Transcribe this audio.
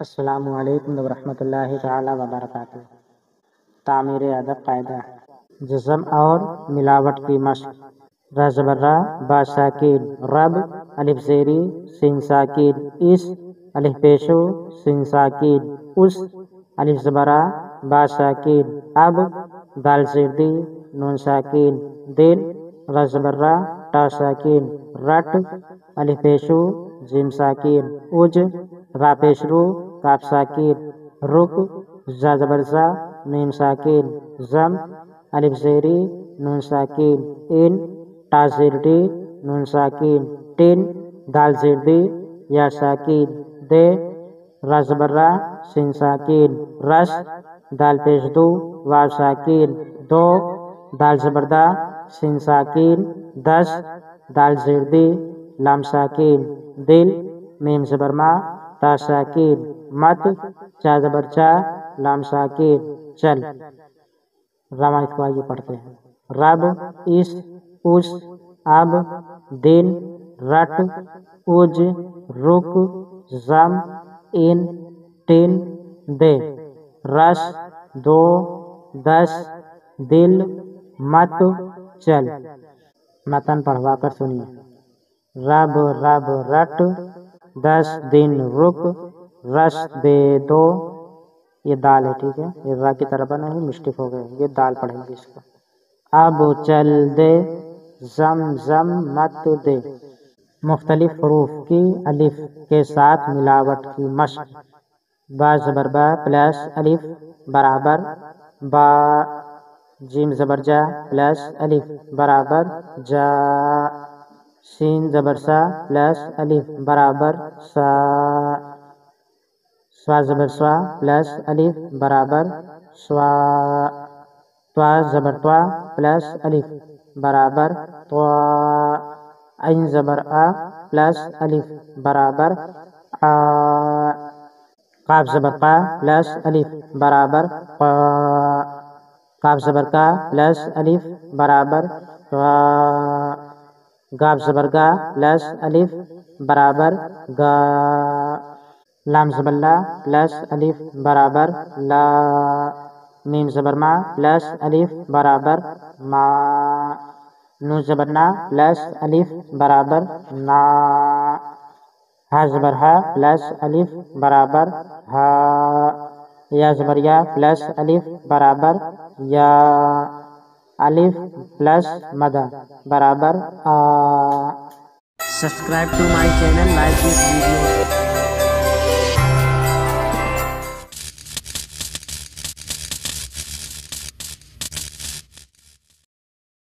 السلام علیکم ورحمۃ اللہ تعالی وبرکاتہ۔ تعمیر ادب قاعدہ: جزم اور ملاوٹ کی مشق۔ ر زبر ر، با ساکن رب، الف زیری سین ساکن اس، الف پیشو سین ساکن اس، الف زبر ا، با ساکن اب، دال زیر دی نون ساکن دل، ر زبر ر، ٹا ساکن رٹ، الف پیشو جیم ساکن اج، را پیشرو کاف ساکن رک، زا زبر زا میم ساکن زم، الف زیری نون ساکن ان، ٹا زیر دی نون ساکن ٹن، دال زیر دی یا ساکن دے، را زبر را سین ساکن رس، دال پیش دو واو ساکن دو، دال زبر دا سین ساکن دس، دال زیر دی لام ساکن دل، میم زبر ما تا ساکن مت، چا زبر چا لام ساکن چل۔ روایت کو آئیے پڑھتے ہیں۔ رب، اس، اس، اب، دن، رٹ، اج، رک، زم، ان، ٹن، دے، رس، دو، دس، دل، مت، چل۔ متن پڑھوا کر سنیے۔ رب رب رٹ، 10 دن رک، رس دے دو، یہ دال ہے، ٹھیک ہے، یہ را کی طرح بنا ہے، مسٹیک ہو گئے، یہ دال پڑھیں گے اس کو۔ اب چل دے، زم زم مت دے۔ مختلف حروف کی الف کے ساتھ ملاوٹ کی مشق۔ با زبر با پلس الف برابر با، جیم زبر جا پلس الف برابر جا، سین زبر سا پلس الف برابر سا، سوا زبر سوا پلس الف برابر سوا، توا زبر توا پلس الف برابر توا، عین زبر آ پلس الف برابر آ، قاف زبر قا پلس الف برابر قا، قاف زبر کا پلس الف برابر قا، گاف زبر گا پلس الف برابر گا، لام زبر لا پلس الف برابر لا، میم زبر ما پلس الف برابر ما، نون زبر نا پلس الف برابر نا، ہا زبر ہا پلس الف برابر ہا، یا زبر یا پلس الف برابر یا، الف پلس مدہ برابر آ۔ Subscribe to my channel, like this video.